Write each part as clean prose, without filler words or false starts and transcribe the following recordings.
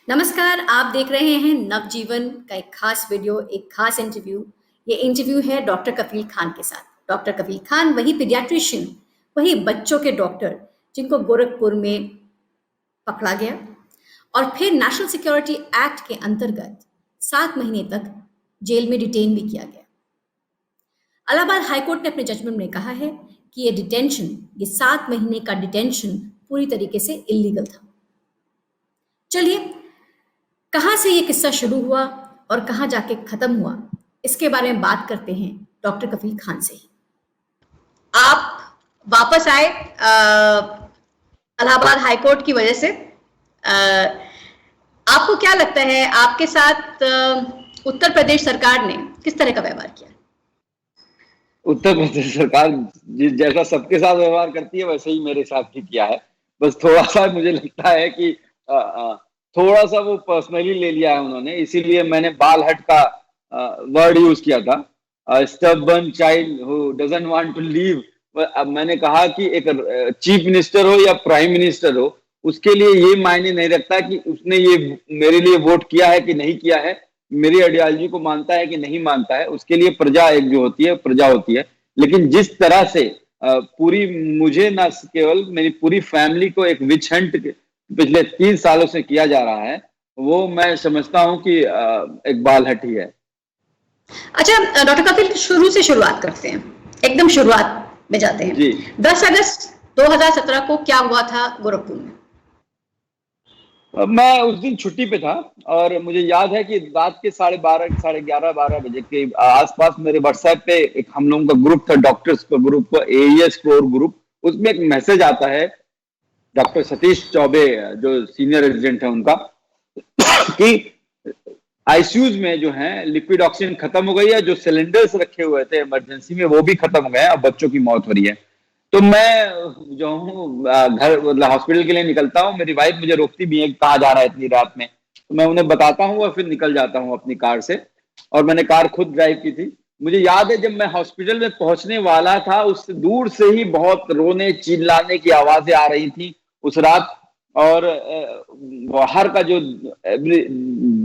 नमस्कार, आप देख रहे हैं नवजीवन का एक खास वीडियो, एक खास इंटरव्यू। ये इंटरव्यू है डॉक्टर कफील खान के साथ। डॉक्टर कफील खान वही पीडियाट्रिशियन, वही बच्चों के डॉक्टर जिनको गोरखपुर में पकड़ा गया और फिर नेशनल सिक्योरिटी एक्ट के अंतर्गत 7 महीने तक जेल में डिटेन भी किया गया। इलाहाबाद हाईकोर्ट ने अपने जजमेंट में कहा है कि ये डिटेंशन, ये 7 महीने का डिटेंशन पूरी तरीके से इलीगल था। चलिए, कहाँ से ये किस्सा शुरू हुआ और कहाँ जाके खत्म हुआ, इसके बारे में बात करते हैं डॉक्टर कफील खान से ही। आप वापस आए इलाहाबाद हाईकोर्ट की वजह से। आपको क्या लगता है आपके साथ उत्तर प्रदेश सरकार ने किस तरह का व्यवहार किया? उत्तर प्रदेश सरकार जैसा सबके साथ व्यवहार करती है वैसे ही मेरे साथ भी किया है। बस थोड़ा सा मुझे लगता है कि थोड़ा सा वो पर्सनली ले लिया है उन्होंने, इसीलिए मैंने बाल हट का वर्ड यूज किया था। Stubborn child who doesn't want to leave. अब मैंने कहा कि एक चीफ मिनिस्टर हो या प्राइम मिनिस्टर हो, उसके लिए ये मायने नहीं रखता कि उसने ये मेरे लिए वोट किया है कि नहीं किया है, मेरी आइडियोलॉजी को मानता है कि नहीं मानता है। उसके लिए प्रजा एक जो होती है प्रजा होती है। लेकिन जिस तरह से पूरी मुझे ना केवल मेरी पूरी फैमिली को एक विच हंट पिछले 3 सालों से किया जा रहा है, वो मैं समझता हूं कि एक बाल हट ही है। अच्छा डॉक्टर कपिल, शुरू से शुरुआत करते हैं, एकदम शुरुआत में जाते हैं जी। 10 अगस्त 2017 को क्या हुआ था गोरखपुर में? मैं उस दिन छुट्टी पे था और मुझे याद है कि रात के 12:30 11:30 बजे के आसपास मेरे व्हाट्सएप पे एक हम लोगों का ग्रुप था, डॉक्टर्स का ग्रुप, AES कोर ग्रुप। उसमें एक मैसेज आता है डॉक्टर सतीश चौबे जो सीनियर रेजिडेंट है उनका, कि आईसीयूज में जो है लिक्विड ऑक्सीजन खत्म हो गई है, जो सिलेंडर्स रखे हुए थे इमरजेंसी में वो भी खत्म हो गए हैं, अब बच्चों की मौत हो रही है। तो मैं जो हूँ घर मतलब हॉस्पिटल के लिए निकलता हूँ, मेरी वाइफ मुझे रोकती भी है कहाँ जा रहा है इतनी रात में, तो मैं उन्हें बताता हूँ और फिर निकल जाता हूँ अपनी कार से। और मैंने कार खुद ड्राइव की थी। मुझे याद है जब मैं हॉस्पिटल में पहुंचने वाला था, उससे दूर से ही बहुत रोने चिल्लाने की आवाजें आ रही थी उस रात। और बाहर का जो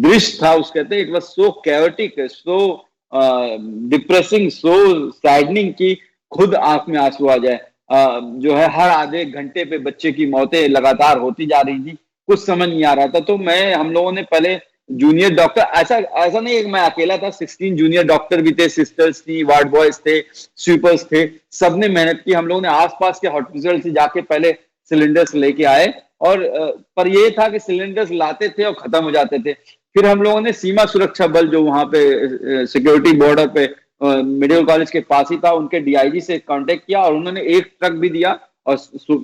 दृश्य था उस कहते हैं it was so chaotic, so depressing, so saddening कि खुद आंख में आंसू आ जाए। जो है हर आधे घंटे पे बच्चे की मौतें लगातार होती जा रही थी, कुछ समझ नहीं आ रहा था। तो हम लोगों ने पहले जूनियर डॉक्टर, ऐसा नहीं है मैं अकेला था, 16 जूनियर डॉक्टर भी थे, सिस्टर्स थी, वार्ड बॉयज थे, स्वीपर्स थे, सबने मेहनत की। हम लोगों ने आसपास के हॉस्पिटल से जाके पहले सिलेंडर्स लेके आए और पर ये था कि सिलेंडर्स लाते थे और खत्म हो जाते थे। फिर हम लोगों ने सीमा सुरक्षा बल जो वहां पे सिक्योरिटी बॉर्डर पे मेडिकल कॉलेज के पास ही था, उनके DIG से कांटेक्ट किया और उन्होंने एक ट्रक भी दिया और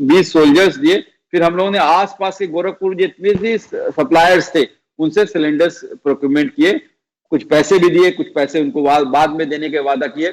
20 सोल्जर्स दिए। फिर हम लोगों ने आसपास के गोरखपुर जितने भी सप्लायर्स थे उनसे सिलेंडर्स प्रोक्योरमेंट किए, कुछ पैसे भी दिए, कुछ पैसे उनको बाद में देने के वादा किए।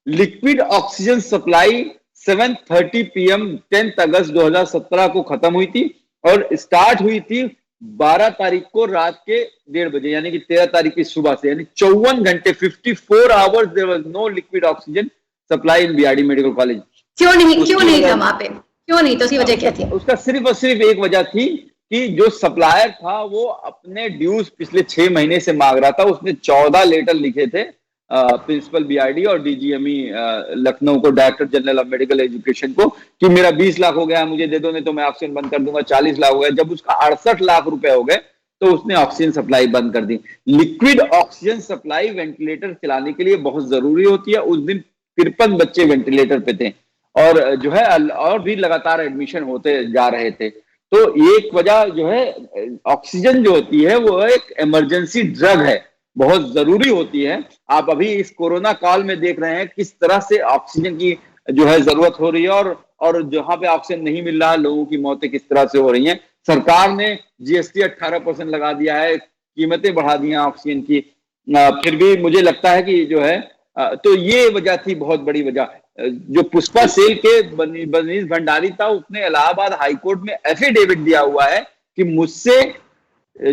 लिक्विड ऑक्सीजन सप्लाई 7:30 PM 10 अगस्त 2017 को खत्म हुई थी और स्टार्ट हुई थी 12 तारीख को रात के 1:30 बजे, यानी कि 13 तारीख की सुबह से, यानी 54 घंटे 54 hours there was no liquid oxygen supply in BRD medical college. क्यों नहीं था वहां पे? क्यों नहीं? तो उसकी वजह क्या थी? उसका सिर्फ और सिर्फ एक वजह थी कि जो सप्लायर था वो अपने ड्यूज पिछले 6 महीने से मांग रहा था। उसने 14 लेटर लिखे थे प्रिंसिपल BRD और DGME लखनऊ को, director general of medical education को, कि मेरा 20 लाख हो गया, मुझे दे दो, नहीं तो मैं ऑक्सीजन बंद कर दूंगा। 40 लाख हो गया। जब उसका 68 लाख रुपए हो गए तो उसने ऑक्सीजन सप्लाई बंद कर दी। लिक्विड ऑक्सीजन सप्लाई वेंटिलेटर चलाने के लिए बहुत जरूरी होती है। उस दिन 53 बच्चे वेंटिलेटर पे थे और जो है और भी लगातार एडमिशन होते जा रहे थे। तो एक वजह जो है, ऑक्सीजन जो होती है वो एक इमरजेंसी ड्रग है, बहुत जरूरी होती है। आप अभी इस कोरोना काल में देख रहे हैं किस तरह से ऑक्सीजन की जो है जरूरत हो रही है और जहां पे ऑक्सीजन नहीं मिल रहा है लोगों की मौतें किस तरह से हो रही हैं। सरकार ने GST 18% लगा दिया है, कीमतें बढ़ा दी हैं ऑक्सीजन की, फिर भी मुझे लगता है कि जो है तो ये वजह थी, बहुत बड़ी वजह। जो पुष्पा सेल के बनीश भंडारी था उसने इलाहाबाद हाईकोर्ट में एफिडेविट दिया हुआ है कि मुझसे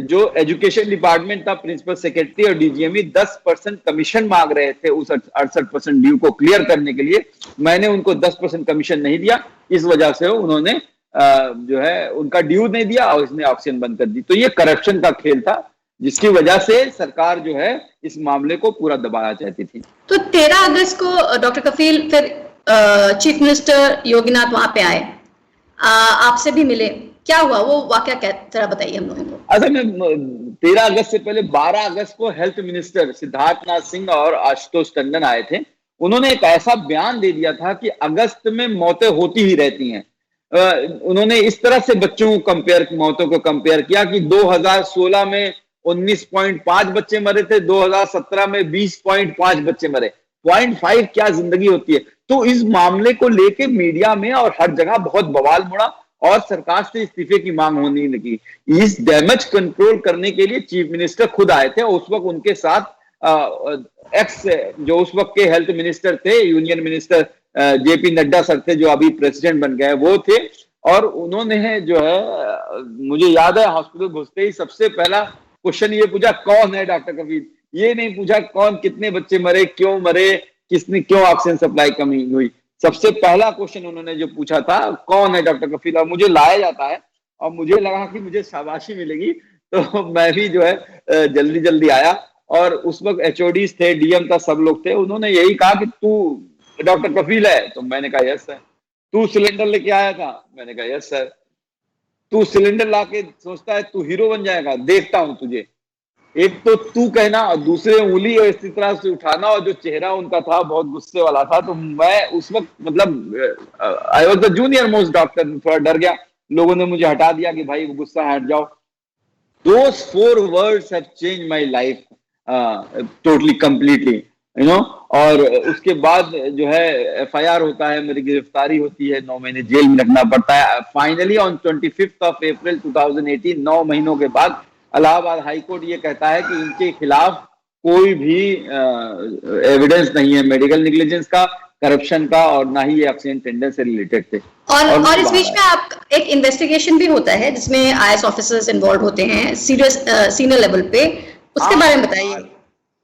जो एजुकेशन डिपार्टमेंट था, प्रिंसिपल सेक्रेटरी और DGME 10% कमीशन मांग रहे थे उस 68% ड्यू को क्लियर करने के लिए। मैंने उनको 10% कमीशन नहीं दिया, इस वजह से उन्होंने जो है उनका ड्यू नहीं दिया और इसने ऑक्सीजन बंद कर दी। तो ये करप्शन का खेल था जिसकी वजह से सरकार जो है इस मामले को पूरा दबाना चाहती थी। तो 13 अगस्त को डॉक्टर कफील फिर चीफ मिनिस्टर योगीनाथ वहां पे आए, आपसे भी मिले, क्या हुआ वो वाकया, क्या जरा बताइए हम लोगों को। असल में 13 अगस्त से पहले 12 अगस्त को हेल्थ मिनिस्टर सिद्धार्थनाथ सिंह और आशुतोष टंडन आए थे। उन्होंने एक ऐसा बयान दे दिया था कि अगस्त में मौतें होती ही रहती हैं। उन्होंने इस तरह से बच्चों को मौतों को कंपेयर किया कि 2016 में 19.5 बच्चे मरे थे, 2017 में 20.5 बच्चे मरे। 0.5 क्या जिंदगी होती है। तो इस मामले को लेके मीडिया में और हर जगह बहुत बवाल मुड़ा और सरकार से इस्तीफे की मांग होने लगी। इस डैमेज कंट्रोल करने के लिए चीफ मिनिस्टर खुद आए थे। उस वक्त उनके साथ एक्स जो उस वक्त के हेल्थ मिनिस्टर थे, union minister JP Nadda sir थे, जो अभी प्रेसिडेंट बन गए, वो थे। और उन्होंने जो है, मुझे याद है, हॉस्पिटल घुसते ही सबसे पहला क्वेश्चन ये पूछा, कौन है डॉक्टर कफील। ये नहीं पूछा कौन, कितने बच्चे मरे, क्यों मरे, किसने, क्यों ऑक्सीजन सप्लाई कमी हुई। सबसे पहला क्वेश्चन उन्होंने जो पूछा था, कौन है डॉक्टर कफील। और मुझे लाया जाता है और मुझे लगा कि मुझे शाबाशी मिलेगी, तो मैं भी जो है जल्दी जल्दी आया। और उस वक्त एचओडीज थे, डीएम था, सब लोग थे। उन्होंने यही कहा कि तू डॉक्टर कफील है, तो मैंने कहा यस सर। तू सिलेंडर लेके आया था, मैंने कहा यस सर। तू सिलेंडर लाके सोचता है तू हीरो बन जाएगा, देखता हूं तुझे। एक तो तू कहना और दूसरे उंगली और इसी तरह से उठाना, और जो चेहरा उनका था बहुत गुस्से वाला था। तो मैं उस वक्त मतलब I was the junior most doctor, थोड़ा डर गया। लोगों ने मुझे हटा दिया कि भाई गुस्सा हट जाओ। Those 4 words have changed my life totally completely, you know। और उसके बाद जो है एफआईआर होता है, मेरी गिरफ्तारी होती है, 9 महीने जेल में रखना पड़ता है। फाइनली ऑन 25 अप्रैल 2018, 9 महीनों के बाद इलाहाबाद हाई कोर्ट ये कहता है कि इनके खिलाफ कोई भी एविडेंस नहीं है मेडिकल नेग्लिजेंस का, करप्शन का, और ना ही ये ऑक्सीजन टेंडर से रिलेटेड थे। और इस बीच में आप एक इन्वेस्टिगेशन भी होता है जिसमें आईएएस ऑफिसर्स इन्वॉल्व होते हैं सीनियर लेवल पे, उसके बारे में बताइए।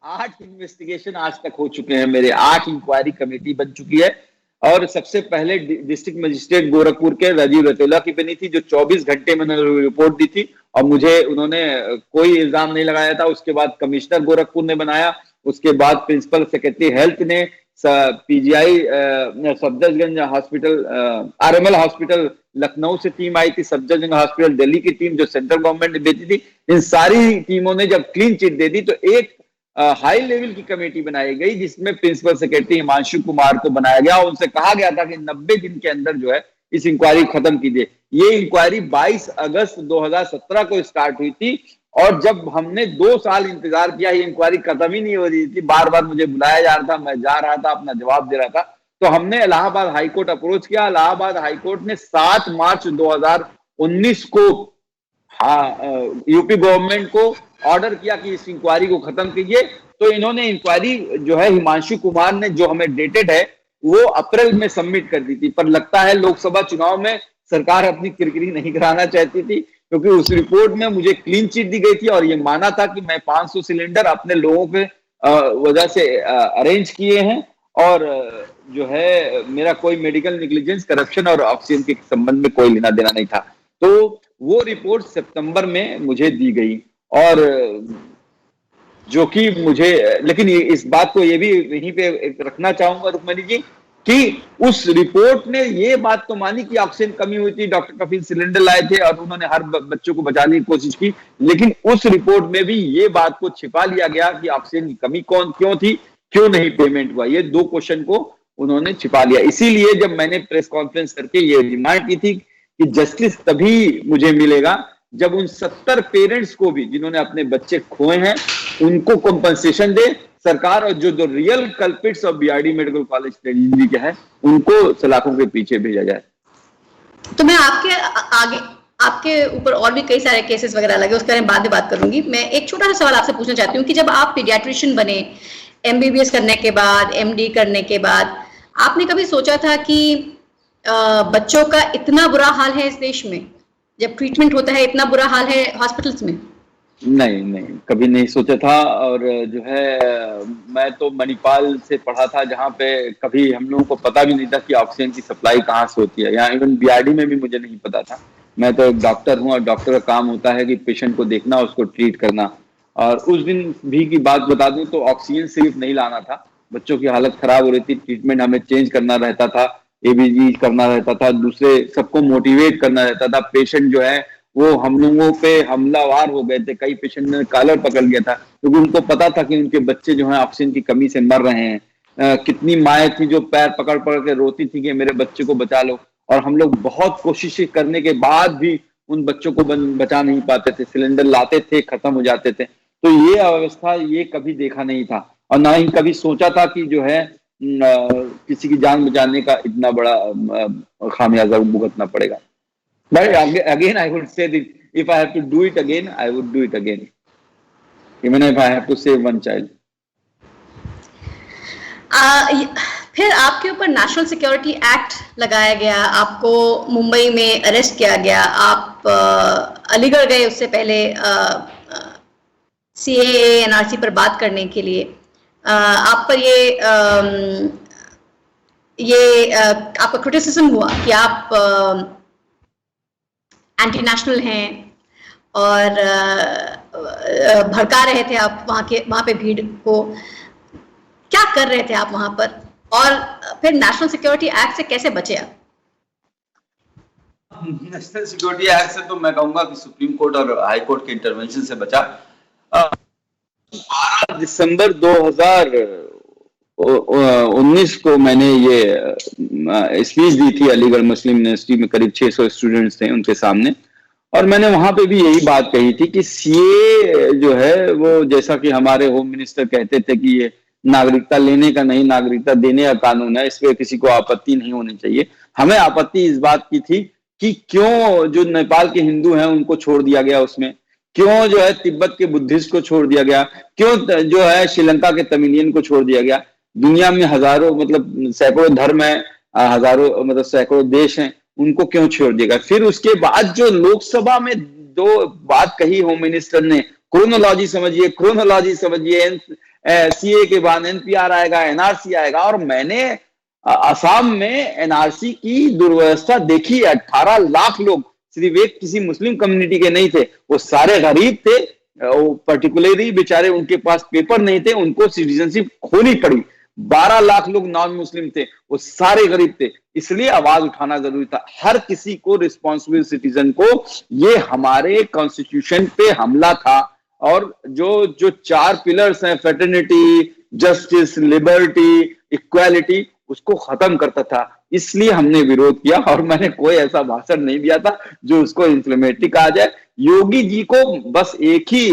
8 इन्वेस्टिगेशन आज तक हो चुके हैं मेरे, 8 इंक्वायरी कमेटी बन चुकी है। और सबसे पहले डिस्ट्रिक्ट मजिस्ट्रेट गोरखपुर के राजीव रतौला की बनी थी, जो 24 घंटे में उन्होंने रिपोर्ट दी थी और मुझे उन्होंने कोई इल्जाम नहीं लगाया था। उसके बाद कमिश्नर गोरखपुर ने बनाया, उसके बाद प्रिंसिपल सेक्रेटरी हेल्थ ने, PGI Safdarjung hospital, RML hospital Lucknow से टीम आई थी, सफदरजंग हॉस्पिटल दिल्ली की टीम जो सेंट्रल गवर्नमेंट ने भेजी थी। इन सारी टीमों ने जब क्लीन चिट दे दी तो एक हाई लेवल की कमेटी बनाई गई जिसमें प्रिंसिपल सेक्रेटरी हिमांशु कुमार को बनाया गया। उनसे कहा गया था कि 90 दिन के अंदर जो है इस इंक्वायरी खत्म कीजिए। ये इंक्वायरी 22 अगस्त 2017 को स्टार्ट हुई थी और जब हमने 2 साल इंतजार किया, ये इंक्वायरी खत्म ही नहीं हो रही थी। बार बार मुझे बुलाया जा रहा था, मैं जा रहा था, अपना जवाब दे रहा था। तो हमने इलाहाबाद हाईकोर्ट अप्रोच किया। इलाहाबाद हाईकोर्ट ने 7 मार्च 2019 को यूपी गवर्नमेंट को ऑर्डर किया कि इस इंक्वायरी को खत्म कीजिए। तो इन्होंने इंक्वायरी जो है हिमांशु कुमार ने, जो हमें डेटेड है, वो अप्रैल में सबमिट कर दी थी। पर लगता है लोकसभा चुनाव में सरकार अपनी किरकिरी नहीं कराना चाहती थी, क्योंकि उस रिपोर्ट में मुझे क्लीन चिट दी गई थी और ये माना था कि मैं 500 सिलेंडर अपने लोगों के वजह से अरेंज किए हैं और जो है मेरा कोई मेडिकल नेग्लिजेंस, करप्शन और ऑक्सीजन के संबंध में कोई लेना देना नहीं था। तो वो रिपोर्ट सितंबर में मुझे दी गई और जो कि मुझे, लेकिन इस बात को ये भी यहीं पे रखना चाहूंगा रुक्मणी जी कि उस रिपोर्ट ने ये बात तो मानी कि ऑक्सीजन कमी हुई थी, डॉक्टर कफील सिलेंडर लाए थे और उन्होंने हर बच्चों को बचाने की कोशिश की, लेकिन उस रिपोर्ट में भी ये बात को छिपा लिया गया कि ऑक्सीजन की कमी क्यों थी, क्यों नहीं पेमेंट हुआ। ये 2 क्वेश्चन को उन्होंने छिपा लिया। इसीलिए जब मैंने प्रेस कॉन्फ्रेंस करके ये डिमांड की थी कि जस्टिस तभी मुझे मिलेगा जब उन 70 पेरेंट्स को भी, जिन्होंने अपने बच्चे खोए हैं, उनको कॉम्पनसेशन दे सरकार, और जो real कल्पिट्स of BRD medical college tragedy के हैं उनको सलाखों के पीछे भेजा जाए। तो मैं आपके ऊपर और भी कई सारे केसेस वगैरह लगे, उसके बारे में बाद में बात करूंगी। मैं एक छोटा सा सवाल आपसे पूछना चाहती हूँ कि जब आप पीडियाट्रिशियन बने, एमबीबीएस करने के बाद, एमडी करने के बाद, आपने कभी सोचा था कि बच्चों का इतना बुरा हाल है इस देश में, जब ट्रीटमेंट होता है इतना बुरा हाल है हॉस्पिटल्स में? नहीं नहीं, कभी नहीं सोचा था। और जो है, मैं तो मणिपाल से पढ़ा था, जहाँ पे कभी हम लोगों को पता भी नहीं था कि ऑक्सीजन की सप्लाई कहाँ से होती है। यहाँ इवन बीआरडी में भी मुझे नहीं पता था। मैं तो एक डॉक्टर हूँ, और डॉक्टर का काम होता है कि पेशेंट को देखना, उसको ट्रीट करना। और उस दिन भी की बात बता दूं तो ऑक्सीजन सिर्फ नहीं लाना था, बच्चों की हालत खराब हो रही थी, ट्रीटमेंट हमें चेंज करना रहता था, एबीजी करना रहता था, दूसरे सबको मोटिवेट करना रहता था। पेशेंट जो है वो हम लोगों पे हमलावार हो गए थे, कई पेशेंट ने कॉलर पकड़ लिया था, क्योंकि उनको पता था कि उनके बच्चे जो है ऑक्सीजन की कमी से मर रहे हैं। कितनी माएँ थी जो पैर पकड़ पकड़ के रोती थी कि मेरे बच्चे को बचा लो। और हम लोग बहुत कोशिश करने के बाद भी उन बच्चों को बचा नहीं पाते थे, सिलेंडर लाते थे, खत्म हो जाते थे। तो ये अवस्था ये कभी देखा नहीं था, और ना ही कभी सोचा था कि जो है किसी की जान बचाने का इतना बड़ा खामियाजा भुगतना पड़ेगा। But again, I would say that if I have to do it again, I would do it again, even if I have to save one child. फिर आपके ऊपर नेशनल सिक्योरिटी एक्ट लगाया गया, आपको मुंबई में अरेस्ट किया गया, आप अलीगढ़ गए उससे पहले सीएए एनआरसी पर बात करने के लिए। आप पर ये आपका क्रिटिसिज्म हुआ कि आप एंटी नेशनल हैं और भड़का रहे थे आप वहां पे भीड़ को। क्या कर रहे थे आप वहां पर, और फिर नेशनल सिक्योरिटी एक्ट से कैसे बचे आप? नेशनल सिक्योरिटी एक्ट से तो मैं कहूंगा कि सुप्रीम कोर्ट और हाई कोर्ट के इंटरवेंशन से बचा। 12 दिसंबर 2019 को मैंने ये स्पीच दी थी अलीगढ़ मुस्लिम यूनिवर्सिटी में, करीब 600 स्टूडेंट्स थे उनके सामने। और मैंने वहां पे भी यही बात कही थी कि सीए जो है वो, जैसा कि हमारे होम मिनिस्टर कहते थे कि ये नागरिकता लेने का नहीं, नागरिकता देने का कानून है, इस पे किसी को आपत्ति नहीं होनी चाहिए। हमें आपत्ति इस बात की थी कि क्यों जो नेपाल के हिंदू हैं उनको छोड़ दिया गया उसमें, क्यों जो है तिब्बत के बुद्धिस्ट को छोड़ दिया गया, क्यों जो है श्रीलंका के तमिलियन को छोड़ दिया गया। दुनिया में हजारों मतलब सैकड़ों धर्म है, हजारों मतलब सैकड़ों देश हैं, उनको क्यों छोड़ दिया गया। फिर उसके बाद जो लोकसभा में जो बात कही होम मिनिस्टर ने, क्रोनोलॉजी समझिए, क्रोनोलॉजी समझिए, सीए के बाद एनपीआर आएगा, एनआरसी आएगा। और मैंने असम में एनआरसी की दुर्व्यवस्था देखी है। 18 लाख लोग, सिर्फ एक किसी मुस्लिम कम्युनिटी के नहीं थे, वो सारे गरीब थे, वो पर्टिकुलरली बेचारे उनके पास पेपर नहीं थे, उनको सिटीजनशिप खोनी पड़ी। 12 लाख लोग नॉन मुस्लिम थे, वो सारे गरीब थे, इसलिए आवाज उठाना जरूरी था। हर किसी को, रिस्पॉन्सिबल सिटीजन को, ये हमारे कॉन्स्टिट्यूशन पे हमला था। और जो 4 पिलर्स हैं, फेटर्निटी, जस्टिस, लिबर्टी, इक्वालिटी, उसको खत्म करता था। इसलिए हमने विरोध किया, और मैंने कोई ऐसा भाषण नहीं दिया था जो उसको इंफ्लेमेटरी कहा जाए। योगी जी को बस एक ही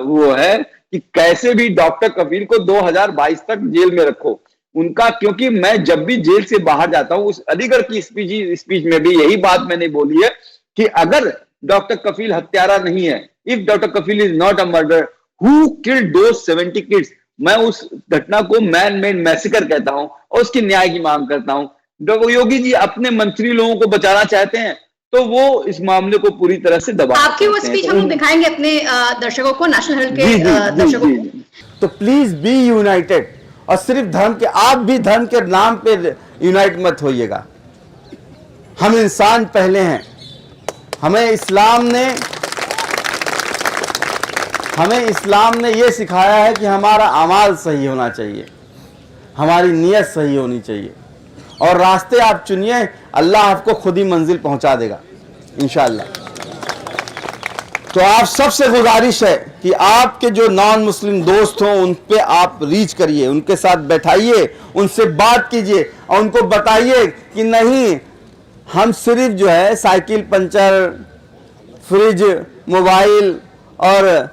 वो है कि कैसे भी डॉक्टर कफील को 2022 तक जेल में रखो उनका। क्योंकि मैं जब भी जेल से बाहर जाता हूं, उस अलीगढ़ की स्पीच में भी यही बात मैंने बोली है कि अगर डॉक्टर कफील हत्यारा नहीं है, if doctor Kafeel is not a murder, who killed those 70 kids, मैं उस घटना को मैन मेड मैसेकर कहता हूं और उसकी न्याय की मांग करता हूं। योगी जी अपने मंत्री लोगों को बचाना चाहते हैं तो वो इस मामले को पूरी तरह से दबा। आपकी वो स्पीच हम लोग दिखाएंगे अपने दर्शकों को, नेशनल हेल्थ के दर्शकों को। तो प्लीज बी यूनाइटेड, और सिर्फ धर्म के, आप भी धर्म के नाम पे यूनाइट मत होइएगा। हम इंसान पहले हैं। हमें इस्लाम ने ये सिखाया है कि हमारा अमाल सही होना चाहिए, हमारी नीयत सही होनी चाहिए, और रास्ते आप चुनिए, अल्लाह आपको खुद ही मंजिल पहुंचा देगा इंशाअल्लाह। तो आप सबसे गुजारिश है कि आपके जो नॉन मुस्लिम दोस्त हों उन पे आप रीच करिए, उनके साथ बैठाइए, उनसे बात कीजिए और उनको बताइए कि नहीं, हम सिर्फ जो है साइकिल पंचर, फ्रिज, मोबाइल और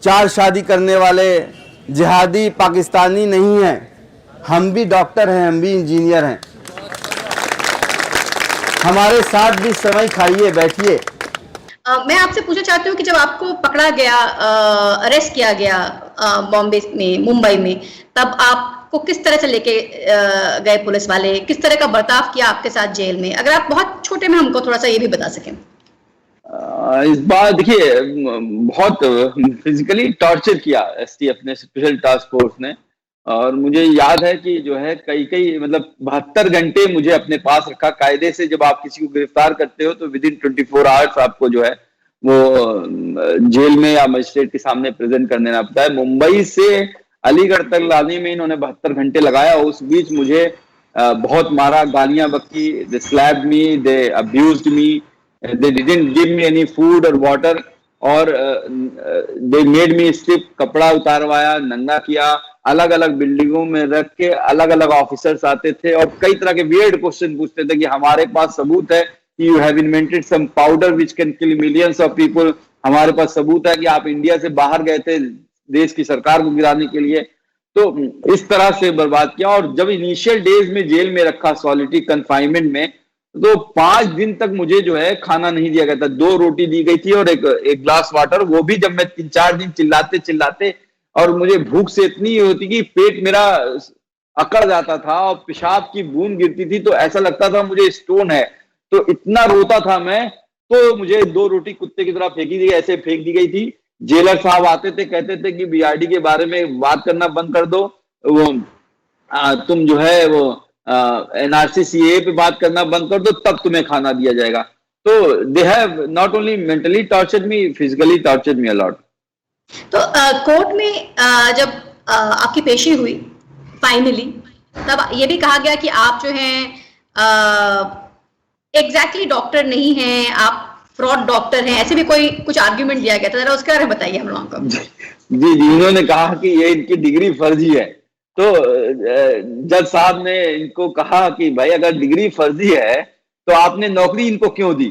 4 शादी करने वाले जिहादी पाकिस्तानी नहीं हैं। हम भी डॉक्टर हैं, हम भी इंजीनियर हैं। हमारे साथ भी समय खाइए, बैठिए। मैं आपसे पूछना चाहती हूँ कि जब आपको पकड़ा गया, अरेस्ट किया गया बॉम्बे में, मुंबई में, तब आपको किस तरह से लेके गए पुलिस वाले, किस तरह का बर्ताव किया आपके साथ जेल में? अगर आप बहुत छोटे में हमको थोड़ा सा ये भी बता सकें। इस बार देखिए बहुत फिजिकली टॉर्चर किया एसटीएफ ने, स्पेशल टास्क फोर्स ने। और मुझे याद है कि जो है कई कई मतलब 72 घंटे मुझे अपने पास रखा। कायदे से जब आप किसी को गिरफ्तार करते हो तो विद इन 24 आवर्स आपको जो है वो जेल में या मजिस्ट्रेट के सामने प्रेजेंट कर देना पड़ता है। मुंबई से अलीगढ़ तक लाने में इन्होंने 72 घंटे लगाया। उस बीच मुझे बहुत मारा, गालियां बकी, they slapped me, they abused me, they didn't give me any food or water, और they made me strip, कपड़ा उतारवाया, नंगा किया, अलग अलग बिल्डिंगों में रख के अलग अलग ऑफिसर्स आते थे और कई तरह के वियर्ड क्वेश्चन पूछते थे कि हमारे पास सबूत है कि you have invented some powder which can kill millions of people, हमारे पास सबूत है कि आप इंडिया से बाहर गए थे देश की सरकार को गिराने के लिए। तो इस तरह से बर्बाद किया। और जब इनिशियल डेज में जेल में रखा, सॉलिटरी कन्फाइनमेंट में, तो 5 दिन तक मुझे जो है खाना नहीं दिया गया था। 2 रोटी दी गई थी और एक ग्लास वाटर, वो भी जब मैं 3-4 दिन चिल्लाते चिल्लाते, और मुझे भूख से इतनी होती कि पेट मेरा अकड़ जाता था और पेशाब की बूंद गिरती थी तो ऐसा लगता था मुझे स्टोन है। तो इतना रोता था मैं, तो मुझे 2 रोटी कुत्ते की तरह फेंकी दी, ऐसे फेंक दी गई थी। जेलर साहब आते थे, कहते थे कि बीआरडी के बारे में बात करना बंद कर दो, वो तुम जो है वो एनआरसी सीए पे बात करना बंद कर दो, तब तुम्हें खाना दिया जाएगा। तो they have not only mentally tortured me, physically tortured me a lot. तो कोर्ट में जब आपकी पेशी हुई फाइनली, तब ये भी कहा गया कि आप जो हैं एग्जैक्टली डॉक्टर नहीं हैं, आप फ्रॉड डॉक्टर हैं, ऐसे भी कोई कुछ आर्ग्यूमेंट दिया गया था, जरा उसके बारे में बताइए हम लोगों को। जी जी, इन्होंने कहा कि ये इनकी डिग्री फर्जी है। तो जज साहब ने इनको कहा कि भाई अगर डिग्री फर्जी है तो आपने नौकरी इनको क्यों दी?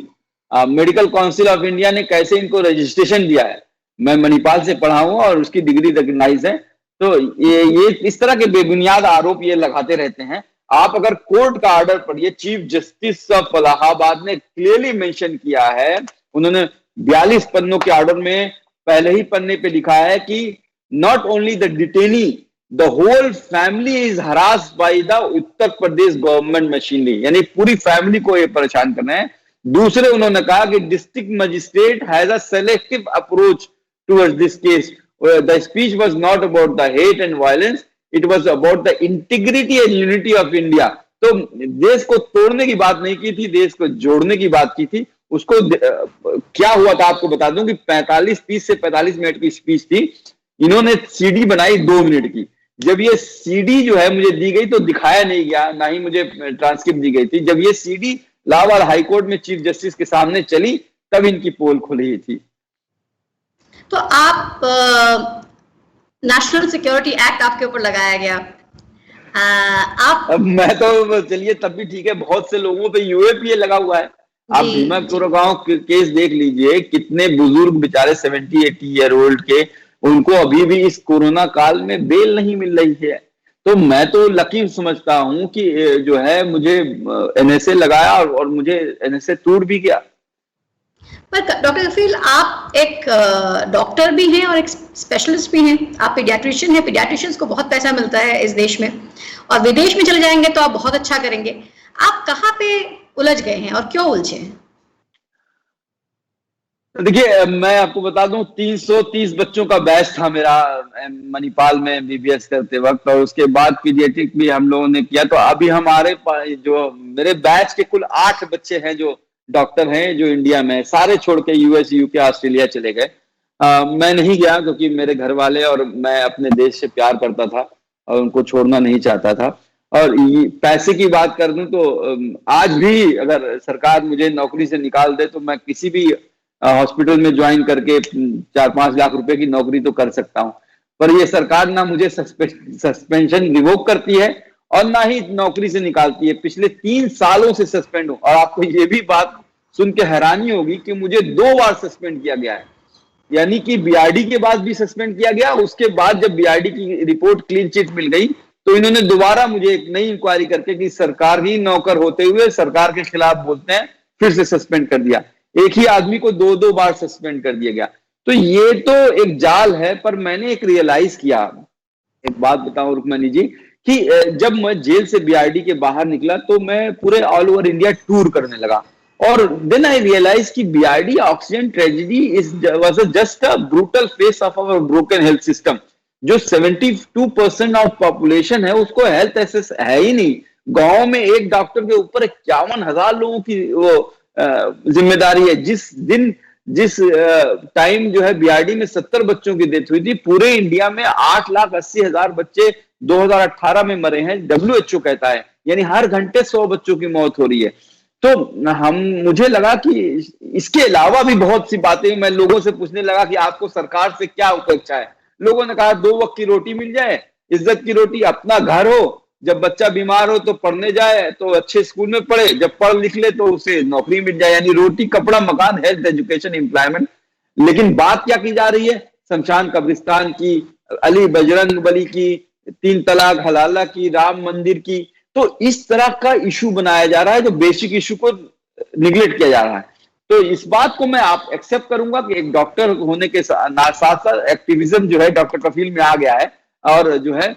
मेडिकल काउंसिल ऑफ इंडिया ने कैसे इनको रजिस्ट्रेशन दिया है? मैं मणिपाल से पढ़ा हूं और उसकी डिग्री रिकग्नाइज है। तो ये इस तरह के बेबुनियाद आरोप ये लगाते रहते हैं। आप अगर कोर्ट का ऑर्डर पढ़िए, चीफ जस्टिस ऑफ इलाहाबाद ने क्लियरली मेंशन किया है, उन्होंने 42 पन्नों के ऑर्डर में पहले ही पन्ने पे लिखा है कि not only the detainee, the whole family is harassed by the Uttar Pradesh government machinery, यानी पूरी फैमिली को ये परेशान करना है। दूसरे उन्होंने कहा कि district magistrate has a selective approach towards this case, the speech was not about the hate and violence, it was about the integrity and unity of India. तो देश को तोड़ने की बात नहीं की थी, देश को जोड़ने की बात की थी। उसको क्या हुआ था आपको बता दूं कि 30 से 45 मिनट की स्पीच थी, इन्होंने सीडी बनाई 2 मिनट की। जब ये सीडी जो है मुझे दी गई तो दिखाया नहीं गया, ना ही मुझे ट्रांसक्रिप्ट दी गई थी। जब ये सीडी इलाहाबाद हाईकोर्ट में चीफ जस्टिस के सामने चली तब इनकी पोल खुली थी। तो आप नेशनल सिक्योरिटी एक्ट आपके ऊपर लगाया गया, आप अब मैं तो चलिए तब भी ठीक है, बहुत से लोगों पे यूएपीए लगा हुआ है। आप भीमा कोरेगांव केस देख लीजिए, कितने बुजुर्ग बेचारे 70-80 ईयर ओल्ड के, उनको अभी भी इस कोरोना काल में बेल नहीं मिल रही है। तो मैं तो लकी समझता हूं कि जो है मुझे एनएसए लगाया और मुझे एनएसए टूट भी गया। पर डॉक्टर कफील, आप एक डॉक्टर भी हैं और एक स्पेशलिस्ट भी हैं, आप पीडियाट्रिशियन हैं। पीडियाट्रिशियंस को बहुत पैसा मिलता है इस देश में, और विदेश में चले जाएंगे तो आप बहुत अच्छा करेंगे। आप कहाँ पे उलझ गए हैं और क्यों उलझे हैं? देखिए, मैं आपको बता दूं, 330 बच्चों का बैच था मेरा मणिपाल में एमबीबीएस करते वक्त, और उसके बाद पीडियाट्रिक भी हम लोगों ने किया। तो अभी हमारे जो मेरे बैच के कुल 8 बच्चे हैं जो डॉक्टर हैं, जो इंडिया में, सारे छोड़ के यूएस, यूके, ऑस्ट्रेलिया चले गए। मैं नहीं गया क्योंकि मेरे घर वाले और मैं अपने देश से प्यार करता था और उनको छोड़ना नहीं चाहता था। और पैसे की बात कर दूं तो आज भी अगर सरकार मुझे नौकरी से निकाल दे तो मैं किसी भी हॉस्पिटल में ज्वाइन करके 4-5 लाख रुपए की नौकरी तो कर सकता हूं। पर ये सरकार ना मुझे सस्पेंशन रिवोक करती है और ना ही नौकरी से निकालती है। पिछले 3 सालों से सस्पेंड हूं, और आपको ये भी बात सुन के हैरानी होगी कि मुझे 2 बार सस्पेंड किया गया है। यानी कि बीआरडी के बाद भी सस्पेंड किया गया, उसके बाद जब बीआरडी की रिपोर्ट क्लीन चिट मिल गई तो इन्होंने दोबारा मुझे एक नई इंक्वायरी करके कि सरकार ही नौकर होते हुए सरकार के खिलाफ बोलते हैं, फिर से सस्पेंड कर दिया। एक ही आदमी को 2-2 बार सस्पेंड कर दिया गया। तो ये तो एक जाल है। पर मैंने एक रियलाइज किया, एक बात बताऊं रुक्मणी जी, कि जब मैं जेल से बीआरडी के बाहर निकला तो मैं पूरे ऑल ओवर इंडिया टूर करने लगा। और देन आई रियलाइज कि BRD oxygen tragedy was just a brutal face of our broken health system. जो 72% ऑफ पॉपुलेशन है उसको हेल्थ एसेस है ही नहीं। गांव में एक डॉक्टर के ऊपर 51,000 लोगों की वो जिम्मेदारी है। जिस टाइम जो है बीआरडी में 70 बच्चों की डेथ हुई थी, पूरे इंडिया में 8,80,000 बच्चे 2018 में मरे हैं, WHO कहता है। यानी हर घंटे 100 बच्चों की मौत हो रही है। तो मुझे लगा कि इसके अलावा भी बहुत सी बातें, मैं लोगों से पूछने लगा कि आपको सरकार से क्या अपेक्षा है। लोगों ने कहा 2 वक्त की रोटी मिल जाए, इज्जत की रोटी, अपना घर हो, जब बच्चा बीमार हो तो पढ़ने जाए तो अच्छे स्कूल में पढ़े, जब पढ़ लिख ले तो उसे नौकरी मिल जाए। यानी रोटी, कपड़ा, मकान, हेल्थ, एजुकेशन, एम्प्लॉयमेंट। लेकिन बात क्या की जा रही है? शमशान कब्रिस्तान की, अली बजरंग बली की, 3 तलाक हलाला की, राम मंदिर की। तो इस तरह का इशू बनाया जा रहा है जो बेसिक इशू को निगलेक्ट किया जा रहा है। तो इस बात को मैं आप एक्सेप्ट करूंगा कि एक डॉक्टर होने के साथ साथ एक्टिविज्म जो है डॉक्टर कफील में आ गया है। और जो है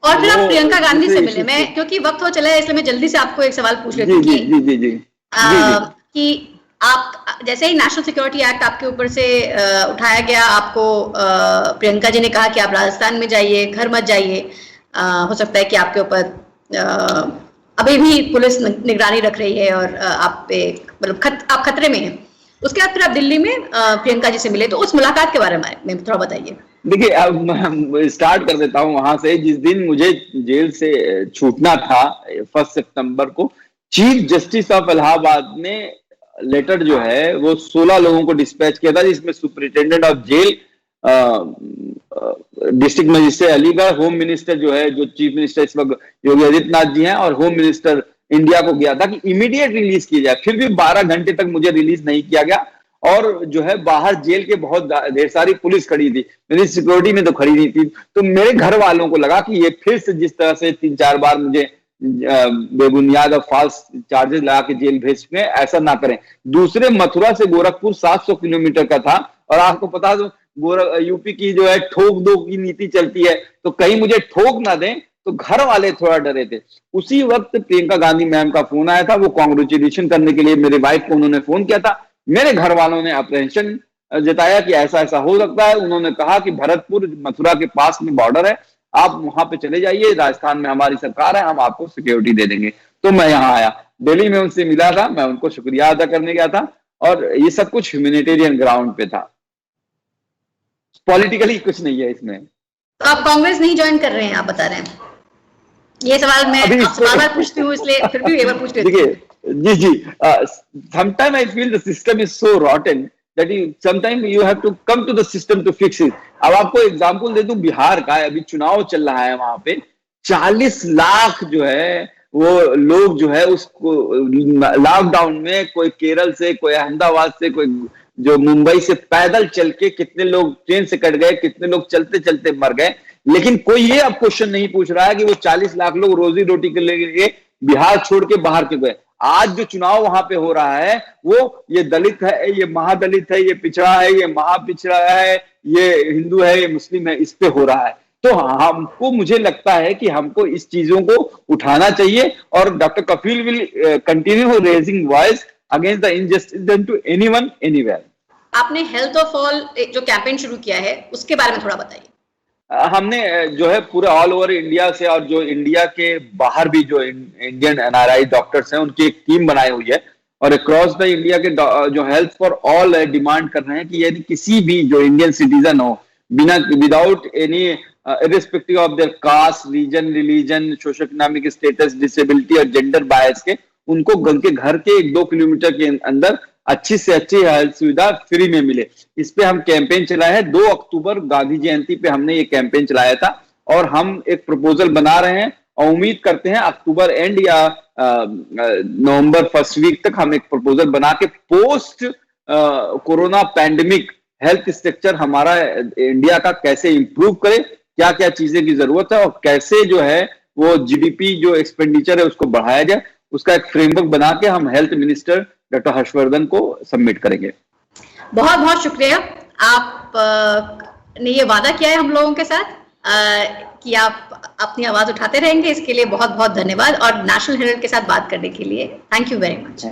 और फिर आप प्रियंका गांधी से मिले। मैं क्योंकि वक्त हो चला है इसलिए मैं जल्दी से आपको एक सवाल पूछ लेती हूँ कि आप जैसे ही नेशनल सिक्योरिटी एक्ट आपके ऊपर से उठाया गया, आपको प्रियंका जी ने कहा कि आप राजस्थान में जाइए, घर मत जाइए, हो सकता है कि आपके ऊपर अभी भी पुलिस निगरानी रख रही है और आप पे मतलब आप खतरे में हैं। उसके बाद फिर आप दिल्ली में प्रियंका जी से मिले, तो उस मुलाकात के बारे में थोड़ा बताइए। देखिए, अब मैं स्टार्ट कर देता हूं वहां से। जिस दिन मुझे जेल से छूटना था 1 सितंबर को, चीफ जस्टिस ऑफ इलाहाबाद ने लेटर जो है वो 16 लोगों को डिस्पैच किया था, जिसमें superintendent of jail, district magistrate Aligarh, home minister जो है, जो चीफ मिनिस्टर इस वक्त योगी आदित्यनाथ जी हैं, और होम मिनिस्टर इंडिया को गया था कि इमीडिएट रिलीज की जाए। फिर भी 12 घंटे तक मुझे रिलीज नहीं किया गया। और जो है बाहर जेल के बहुत ढेर सारी पुलिस खड़ी थी, मेरी सिक्योरिटी में तो खड़ी नहीं थी। तो मेरे घर वालों को लगा कि ये फिर से जिस तरह से 3-4 बार मुझे बेबुनियाद और फॉल्स चार्जेस लगा के जेल भेज चुके हैं, ऐसा ना करें। दूसरे, मथुरा से गोरखपुर 700 किलोमीटर का था, और आपको पता है यूपी की जो है ठोक दो की नीति चलती है, तो कहीं मुझे ठोक ना दें, तो घर वाले थोड़ा डरे थे। उसी वक्त प्रियंका गांधी मैम का फोन आया था। वो कॉन्ग्रेचुलेशन करने के लिए मेरे वाइफ को उन्होंने फोन किया था। मेरे घर वालों ने अप्रेंशन जताया कि ऐसा ऐसा हो सकता है। उन्होंने कहा कि भरतपुर मथुरा के पास में बॉर्डर है, आप वहां पे चले जाइए, राजस्थान में हमारी सरकार है, हम आपको सिक्योरिटी दे देंगे। तो मैं यहाँ आया, दिल्ली में उनसे मिला था, मैं उनको शुक्रिया अदा करने गया था, और ये सब कुछ ह्यूमैनिटेरियन ग्राउंड पे था, पॉलिटिकली कुछ नहीं है इसमें। तो आप कांग्रेस नहीं ज्वाइन कर रहे हैं, आप बता रहे हैं? ये सवाल मैं आपसे बार-बार पूछती हूँ, इसलिए फिर भी एक बार पूछ लेती हूँ। जी, sometimes I feel the system is so rotten that sometimes you have to come to the system to fix it. अब आपको एग्जांपल दे दूं बिहार का, अभी चुनाव चल रहा है, वहां पे 40 लाख जो है वो लोग जो है उसको लॉकडाउन में, कोई केरल से, कोई अहमदाबाद से, कोई जो मुंबई से पैदल चल के, कितने लोग ट्रेन से कट गए, कितने लोग चलते चलते मर गए। लेकिन कोई ये अब क्वेश्चन नहीं पूछ रहा है कि वो 40 लाख लोग रोजी रोटी के लिए बिहार छोड़ के बाहर क्यों गए। आज जो चुनाव वहां पे हो रहा है वो ये दलित है, ये महादलित है, ये पिछड़ा है, ये महापिछड़ा है, ये हिंदू है, ये मुस्लिम है, इस पे हो रहा है। तो हमको, मुझे लगता है कि हमको इस चीजों को उठाना चाहिए, और doctor Kafeel will continue raising voice against the injustice done to anyone anywhere. आपने हेल्थ ऑफ ऑल जो कैंपेन शुरू किया है उसके बारे में थोड़ा बताइए। हमने जो है पूरे ऑल ओवर इंडिया से, और जो इंडिया के बाहर भी जो इंडियन एनआरआई डॉक्टर्स हैं, उनकी एक टीम बनाई हुई है, और अक्रॉस द इंडिया के जो हेल्थ फॉर ऑल डिमांड कर रहे हैं कि यदि किसी भी जो इंडियन सिटीजन हो, बिना without any irrespective of their caste, region, religion, socio economic status, disability और जेंडर बायस के, उनको उनके घर के 1-2 किलोमीटर के अंदर अच्छी से अच्छी हेल्थ सुविधा फ्री में मिले। इस पे हम कैंपेन चलाया है। 2 अक्टूबर गांधी जयंती पे हमने ये कैंपेन चलाया था, और हम एक प्रपोजल बना रहे हैं, और उम्मीद करते हैं अक्टूबर एंड या नवंबर फर्स्ट वीक तक हम एक प्रपोजल बना के post corona pandemic health structure हमारा इंडिया का कैसे इंप्रूव करे, क्या क्या चीजें की जरूरत है, और कैसे जो है वो जीडीपी जो एक्सपेंडिचर है उसको बढ़ाया जाए, उसका एक फ्रेमवर्क बना के हम हेल्थ मिनिस्टर डॉक्टर हर्षवर्धन को सबमिट करेंगे। बहुत बहुत शुक्रिया। आप ने ये वादा किया है हम लोगों के साथ कि आप अपनी आवाज उठाते रहेंगे, इसके लिए बहुत बहुत धन्यवाद, और नेशनल हेराल्ड के साथ बात करने के लिए थैंक यू वेरी मच।